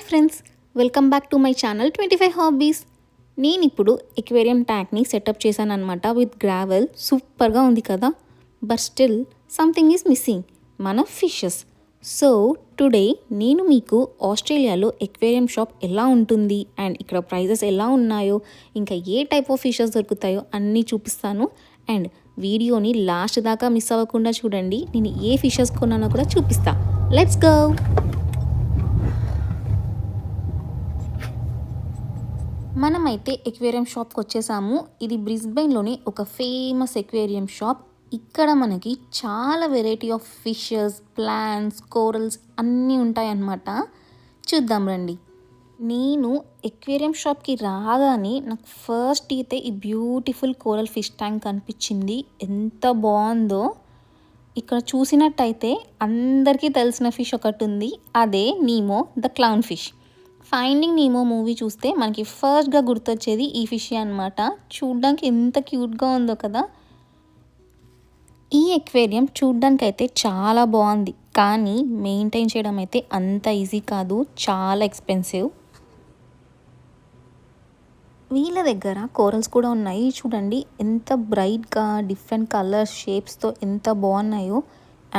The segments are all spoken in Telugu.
Friends, welcome back to my channel 25 hobbies. నేను ఇప్పుడు ఎక్వేరియం ట్యాంక్ని సెటప్ చేశాను అనమాట విత్ గ్రావెల్. సూపర్గా ఉంది కదా. But still something is missing, మన ఫిషెస్. సో టుడే నేను మీకు ఆస్ట్రేలియాలో ఎక్వేరియం షాప్ ఎలా ఉంటుంది అండ్ ఇక్కడ ప్రైజెస్ ఎలా ఉన్నాయో, ఇంకా ఏ టైప్ ఆఫ్ ఫిషెస్ దొరుకుతాయో అన్నీ చూపిస్తాను. అండ్ వీడియోని లాస్ట్ దాకా మిస్ అవ్వకుండా చూడండి. నేను ఏ ఫిషెస్ కొన్నానో కూడా చూపిస్తా. Let's go. మనమైతే ఎక్వేరియం షాప్కి వచ్చేసాము. ఇది బ్రిస్బెన్లోని ఒక ఫేమస్ ఎక్వేరియం షాప్. ఇక్కడ మనకి చాలా variety of fishes, plants, corals అన్నీ ఉంటాయన్నమాట. చూద్దాం రండి. నేను ఎక్వేరియం షాప్కి రాగానే నాకు ఫస్ట్ అయితే ఈ బ్యూటిఫుల్ కోరల్ ఫిష్ ట్యాంక్ కనిపించింది. ఎంత బాగుందో. ఇక్కడ చూసినట్టయితే అందరికీ తెలిసిన ఫిష్ ఒకటి ఉంది, అదే Nemo the clown fish. Finding Nemo movie చూస్తే మనకి ఫస్ట్గా గుర్తొచ్చేది ఈ ఫిష్ అనమాట. చూడ్డానికి ఎంత క్యూట్గా ఉందో కదా. ఈ ఎక్వేరియం చూడ్డానికి అయితే చాలా బాగుంది, కానీ మెయింటైన్ చేయడం అయితే అంత ఈజీ కాదు, చాలా ఎక్స్పెన్సివ్. వీళ్ళ దగ్గర కోరల్స్ కూడా ఉన్నాయి. చూడండి ఎంత బ్రైట్గా డిఫరెంట్ కలర్స్, షేప్స్తో ఎంత బాగున్నాయో.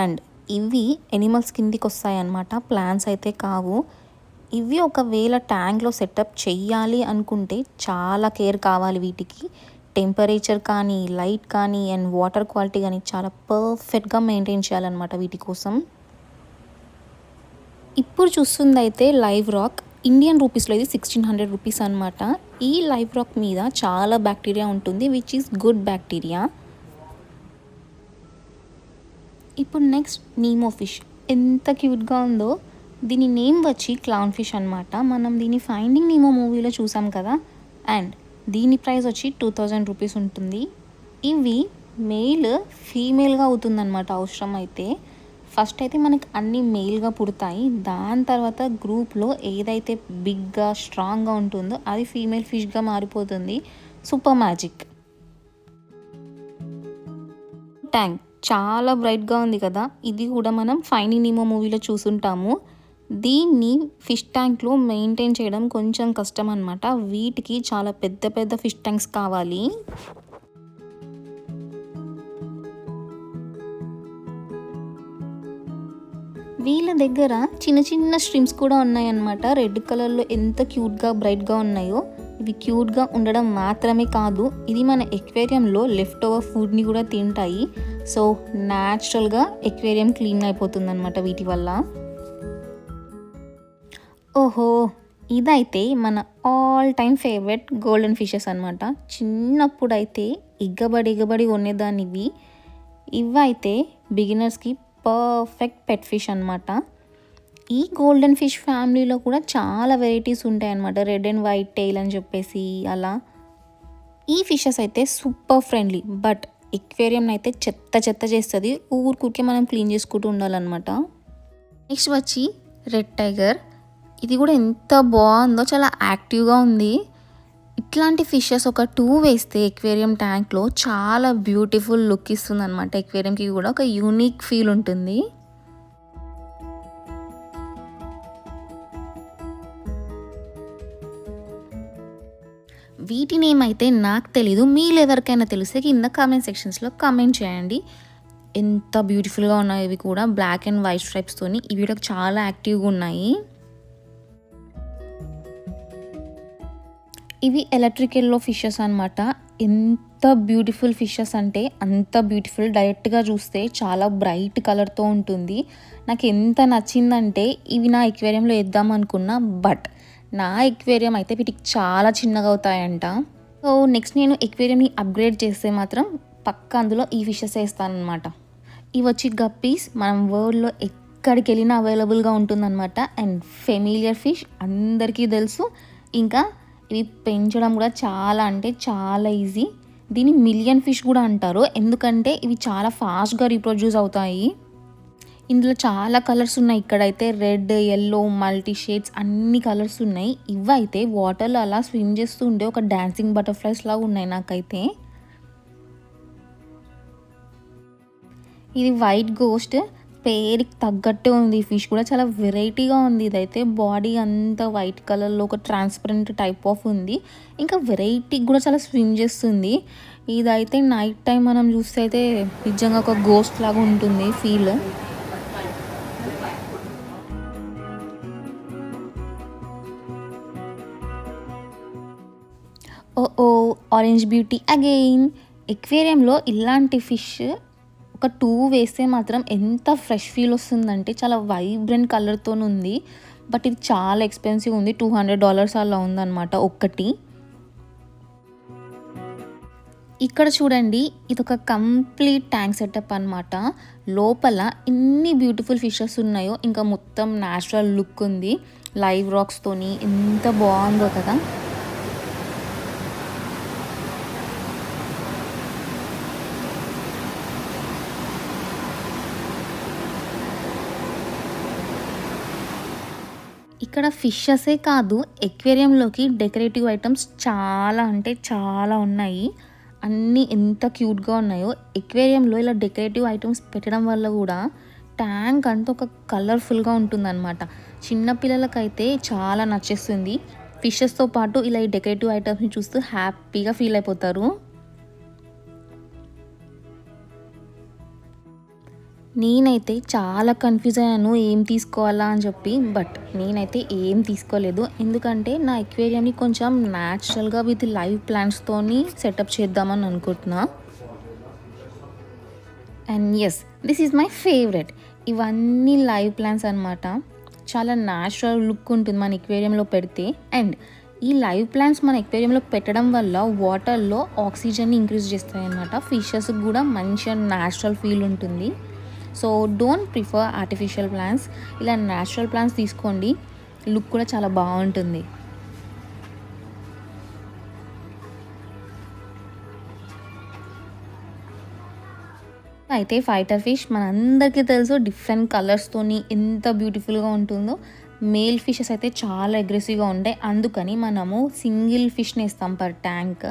అండ్ ఇవి ఎనిమల్స్ కిందికి వస్తాయి అన్నమాట, ప్లాంట్స్ అయితే కావు. ఇవి ఒకవేళ ట్యాంక్లో సెటప్ చెయ్యాలి అనుకుంటే చాలా కేర్ కావాలి వీటికి. టెంపరేచర్ కానీ, లైట్ కానీ అండ్ వాటర్ క్వాలిటీ కానీ చాలా పర్ఫెక్ట్గా మెయింటైన్ చేయాలన్నమాట వీటి కోసం. ఇప్పుడు చూస్తుంది అయితే లైవ్ రాక్. ఇండియన్ రూపీస్లో ఇది 1600 రూపీస్ అనమాట. ఈ లైవ్ రాక్ మీద చాలా బ్యాక్టీరియా ఉంటుంది, విచ్ ఈస్ గుడ్ బ్యాక్టీరియా. ఇప్పుడు నెక్స్ట్ నీమో ఫిష్ ఎంత క్యూట్గా ఉందో. దీని నేమ్ వచ్చి క్లౌన్ ఫిష్ అనమాట. మనం దీని ఫైండింగ్ నీమో మూవీలో చూసాం కదా. అండ్ దీని ప్రైస్ వచ్చి 2000 రూపీస్ ఉంటుంది. ఇవి మెయిల్ ఫీమేల్గా అవుతుందన్నమాట అవసరం అయితే. ఫస్ట్ అయితే మనకి అన్నీ మెయిల్గా పుడతాయి, దాని తర్వాత గ్రూప్లో ఏదైతే బిగ్గా స్ట్రాంగ్గా ఉంటుందో అది ఫీమేల్ ఫిష్గా మారిపోతుంది. Super magic. ట్యాంక్ చాలా బ్రైట్గా ఉంది కదా. ఇది కూడా మనం ఫైండింగ్ నీమో మూవీలో చూసుంటాము. దీన్ని ఫిష్ ట్యాంక్లో మెయింటైన్ చేయడం కొంచెం కష్టం అనమాట. వీటికి చాలా పెద్ద పెద్ద ఫిష్ ట్యాంక్స్ కావాలి. వీళ్ళ దగ్గర చిన్న చిన్న స్ట్రీమ్స్ కూడా ఉన్నాయన్నమాట. రెడ్ కలర్లో ఎంత క్యూట్గా బ్రైట్గా ఉన్నాయో. ఇవి క్యూట్గా ఉండడం మాత్రమే కాదు, ఇది మన ఎక్వేరియంలో లెఫ్ట్ ఓవర్ ఫుడ్ని కూడా తింటాయి. సో న్యాచురల్గా ఎక్వేరియం క్లీన్ అయిపోతుంది అనమాట వీటి వల్ల. ఓహో, ఇదైతే మన all time favourite golden fishes అనమాట. చిన్నప్పుడైతే ఎగ్గబడి కొనేదాన్ని ఇవి. ఇవైతే బిగినర్స్కి పర్ఫెక్ట్ పెట్ ఫిష్ అనమాట. ఈ గోల్డెన్ ఫిష్ ఫ్యామిలీలో కూడా చాలా వెరైటీస్ ఉంటాయి అన్నమాట. రెడ్ అండ్ వైట్ టెయిల్ అని చెప్పేసి అలా. ఈ ఫిషెస్ అయితే సూపర్ ఫ్రెండ్లీ, బట్ ఎక్వేరియం అయితే చెత్త చేస్తుంది. ఊరికే మనం క్లీన్ చేసుకుంటూ ఉండాలన్నమాట. నెక్స్ట్ వచ్చి రెడ్ టైగర్. ఇది కూడా ఎంత బాగుందో, చాలా యాక్టివ్గా ఉంది. ఇట్లాంటి ఫిషెస్ ఒక 2 వేస్తే ఎక్వేరియం ట్యాంక్లో చాలా బ్యూటిఫుల్ లుక్ ఇస్తుంది అనమాట. ఎక్వేరియంకి కూడా ఒక యూనిక్ ఫీల్ ఉంటుంది. వీటి నేమ్ అయితే నాకు తెలీదు, మీరు ఎవరికైనా తెలిస్తే కింద కామెంట్ సెక్షన్స్లో కామెంట్ చేయండి. ఎంత బ్యూటిఫుల్గా ఉన్నాయి ఇవి కూడా, బ్లాక్ అండ్ వైట్ స్ట్రైప్స్తోని. ఇవి కూడా చాలా యాక్టివ్గా ఉన్నాయి. ఇవి ఎలక్ట్రికల్లో ఫిషెస్ అనమాట. ఎంత బ్యూటిఫుల్ ఫిషెస్ అంటే అంత బ్యూటిఫుల్. డైరెక్ట్గా చూస్తే చాలా బ్రైట్ కలర్తో ఉంటుంది. నాకు ఎంత నచ్చిందంటే ఇవి నా ఎక్వేరియంలో వేద్దాం అనుకున్నా, బట్ నా ఎక్వేరియం అయితే వీటికి చాలా చిన్నగా అవుతాయంట. సో నెక్స్ట్ నేను ఎక్వేరియంని అప్గ్రేడ్ చేస్తే మాత్రం పక్క అందులో ఈ ఫిషెస్ వేస్తానమాట. ఇవి వచ్చి గప్పీస్. మనం వరల్డ్లో ఎక్కడికి వెళ్ళినా అవైలబుల్గా ఉంటుందన్నమాట. అండ్ ఫెమిలియర్ ఫిష్ అందరికీ తెలుసు. ఇంకా ఇవి పెంచడం కూడా చాలా అంటే చాలా ఈజీ. దీన్ని మిలియన్ ఫిష్ కూడా అంటారు, ఎందుకంటే ఇవి చాలా ఫాస్ట్గా రీప్రొడ్యూస్ అవుతాయి. ఇందులో చాలా కలర్స్ ఉన్నాయి. ఇక్కడైతే రెడ్, ఎల్లో, మల్టీ షేడ్స్ అన్ని కలర్స్ ఉన్నాయి. ఇవైతే వాటర్లో అలా స్విమ్ చేస్తూ ఉండే ఒక డాన్సింగ్ బటర్ఫ్లైస్ లాగా ఉన్నాయి నాకైతే. ఇది వైట్ గోస్ట్. పేరుకి తగ్గట్టే ఉంది. ఫిష్ కూడా చాలా వెరైటీగా ఉంది. ఇదైతే బాడీ అంతా వైట్ కలర్లో ఒక ట్రాన్స్పరెంట్ టైప్ ఆఫ్ ఉంది. ఇంకా వెరైటీ కూడా చాలా స్విమ్ చేస్తుంది. ఇదైతే నైట్ టైం మనం చూస్తే అయితే నిజంగా ఒక గోస్ట్ లాగా ఉంటుంది ఫీల్. ఓ ఓ ఆరెంజ్ బ్యూటీ అగైన్. ఎక్వేరియంలో ఇలాంటి ఫిష్ ఒక 2 వేస్తే మాత్రం ఎంత ఫ్రెష్ ఫీల్ వస్తుందంటే చాలా వైబ్రెంట్ కలర్తో ఉంది. బట్ ఇది చాలా ఎక్స్పెన్సివ్ ఉంది. $200 అలా ఉందన్నమాట ఒక్కటి. ఇక్కడ చూడండి, ఇది ఒక కంప్లీట్ ట్యాంక్ సెటప్ అనమాట. లోపల ఎన్ని బ్యూటిఫుల్ ఫిషెస్ ఉన్నాయో, ఇంకా మొత్తం న్యాచురల్ లుక్ ఉంది లైవ్ రాక్స్తోని. ఎంత బాగుందో కదా. ఇక్కడ ఫిషెసే కాదు, ఎక్వేరియంలోకి డెకరేటివ్ ఐటమ్స్ చాలా అంటే చాలా ఉన్నాయి. అన్నీ ఎంత క్యూట్గా ఉన్నాయో. ఎక్వేరియంలో ఇలా డెకరేటివ్ ఐటమ్స్ పెట్టడం వల్ల కూడా ట్యాంక్ అంతా ఒక కలర్ఫుల్గా ఉంటుందన్నమాట. చిన్నపిల్లలకైతే చాలా నచ్చేస్తుంది. ఫిషెస్తో పాటు ఇలా ఈ డెకరేటివ్ ఐటమ్స్ని చూస్తూ హ్యాపీగా ఫీల్ అయిపోతారు. నేనైతే చాలా కన్ఫ్యూజ్ అయ్యాను ఏం తీసుకోవాలా అని చెప్పి. బట్ నేనైతే ఏం తీసుకోలేదు, ఎందుకంటే నా ఎక్వేరియంని కొంచెం న్యాచురల్గా విత్ లైవ్ ప్లాంట్స్తోని సెటప్ చేద్దామని అనుకుంటున్నా. And yes, this is my favourite. ఇవన్నీ లైవ్ ప్లాంట్స్ అనమాట. చాలా న్యాచురల్ లుక్ ఉంటుంది మన ఎక్వేరియంలో పెడితే. అండ్ ఈ లైవ్ ప్లాంట్స్ మన ఎక్వేరియంలో పెట్టడం వల్ల వాటర్లో ఆక్సిజన్ని ఇంక్రీజ్ చేస్తాయి అన్నమాట. ఫిషెస్కి కూడా మంచిగా న్యాచురల్ ఫీల్ ఉంటుంది. So don't prefer artificial plants. ఇలా న్యాచురల్ ప్లాంట్స్ తీసుకోండి, లుక్ కూడా చాలా బాగుంటుంది. అయితే ఫైటర్ ఫిష్ మనందరికీ తెలుసు, డిఫరెంట్ కలర్స్తోని ఎంత బ్యూటిఫుల్గా ఉంటుందో. మేల్ ఫిషెస్ అయితే చాలా అగ్రెసివ్గా ఉంటాయి, అందుకని మనము సింగిల్ ఫిష్ని వేస్తాం పర్ ట్యాంక్.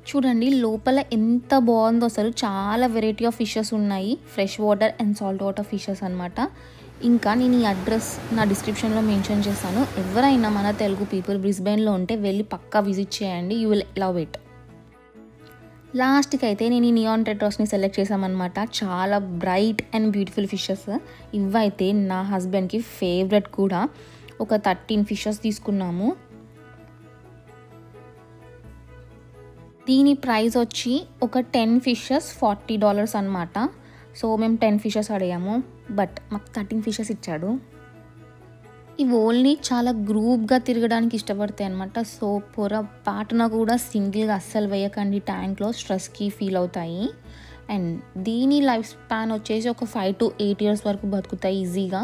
చూడండి లోపల ఎంత బాగుందో అసలు. చాలా వెరైటీ ఆఫ్ ఫిషెస్ ఉన్నాయి, fresh water and salt water fishes అనమాట. ఇంకా నేను ఈ అడ్రస్ నా డిస్క్రిప్షన్లో మెన్షన్ చేస్తాను. ఎవరైనా మన తెలుగు పీపుల్ బ్రిస్బెన్లో ఉంటే వెళ్ళి పక్కా విజిట్ చేయండి, యూ విల్ లవ్ ఇట్. లాస్ట్కి అయితే నేను ఈ నియాన్ టెట్రాస్ని సెలెక్ట్ చేసామన్నమాట. చాలా బ్రైట్ అండ్ బ్యూటిఫుల్ ఫిషెస్. ఇవైతే నా హస్బెండ్కి ఫేవరెట్ కూడా. ఒక 13 ఫిషెస్ తీసుకున్నాము. దీని ప్రైస్ వచ్చి ఒక 10 ఫిషెస్ $40 అనమాట. సో మేము 10 ఫిషెస్ అడిగాము, బట్ మాకు 13 ఫిషెస్ ఇచ్చాడు. ఇవి ఓన్లీ చాలా గ్రూప్గా తిరగడానికి ఇష్టపడతాయి అనమాట. సో పొరపాటున కూడా సింగిల్గా అస్సలు వేయకండి ట్యాంక్లో, స్ట్రెస్కి ఫీల్ అవుతాయి. అండ్ దీని లైఫ్ స్పాన్ వచ్చేసి ఒక 5 to 8 years వరకు బతుకుతాయి ఈజీగా.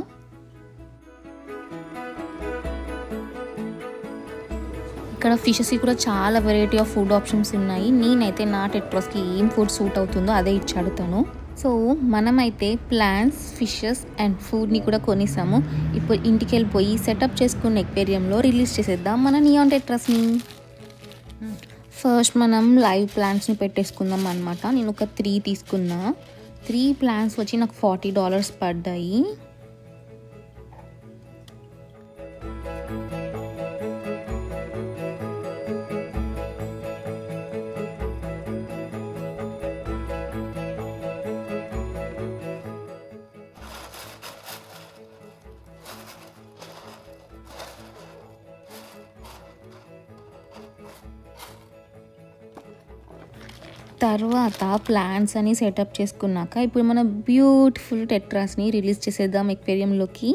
ఇక్కడ ఫిషెస్కి కూడా చాలా వెరైటీ ఆఫ్ ఫుడ్ ఆప్షన్స్ ఉన్నాయి. నేనైతే నా టెట్రాస్కి ఏం ఫుడ్ సూట్ అవుతుందో అదే ఇచ్చాడు తను. సో మనమైతే ప్లాంట్స్, ఫిషెస్ అండ్ ఫుడ్ని కూడా కొనేసాము. ఇప్పుడు ఇంటికి వెళ్ళిపోయి సెటప్ చేసుకున్న ఎక్వేరియంలో రిలీజ్ చేసేద్దాం మన నియాన్ టెట్రాస్ని. ఫస్ట్ మనం లైవ్ ప్లాంట్స్ని పెట్టేసుకుందాం అనమాట. నేను ఒక 3 తీసుకున్నా. 3 ప్లాంట్స్ వచ్చి నాకు $40 పడ్డాయి. తర్వాత ప్లాంట్స్ అని సెటప్ చేసుకున్నాక ఇప్పుడు మన బ్యూటిఫుల్ టెట్రాస్ని రిలీజ్ చేసేద్దాం ఎక్వేరియంలోకి.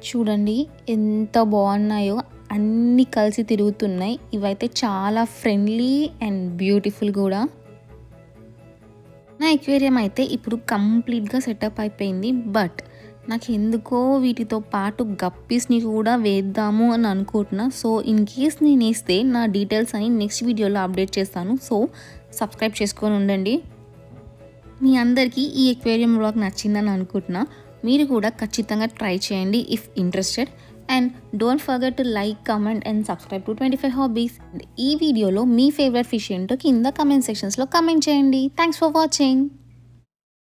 చూడండి ఎంత బాగున్నాయో, అన్నీ కలిసి తిరుగుతున్నాయి. ఇవైతే చాలా ఫ్రెండ్లీ అండ్ బ్యూటిఫుల్ కూడా. నా ఎక్వేరియం అయితే ఇప్పుడు కంప్లీట్గా సెటప్ అయిపోయింది. బట్ నాకు ఎందుకో వీటితో పాటు గప్పీస్ని కూడా వేద్దాము అని అనుకుంటున్నా. సో ఇన్ కేస్ నేను వేస్తే నా డీటెయిల్స్ అని నెక్స్ట్ వీడియోలో అప్డేట్ చేస్తాను. సో సబ్స్క్రైబ్ చేసుకొని ఉండండి. మీ అందరికీ ఈ ఎక్వేరియం వ్లాగ్ నచ్చిందని అనుకుంటున్నా. మీరు కూడా ఖచ్చితంగా ట్రై చేయండి if interested. And don't forget to like, comment and subscribe to 25 hobbies. ఈ వీడియోలో మీ ఫేవరెట్ ఫిష్ ఏంటో కింద కమెంట్ సెక్షన్స్లో కమెంట్ చేయండి. Thanks for watching.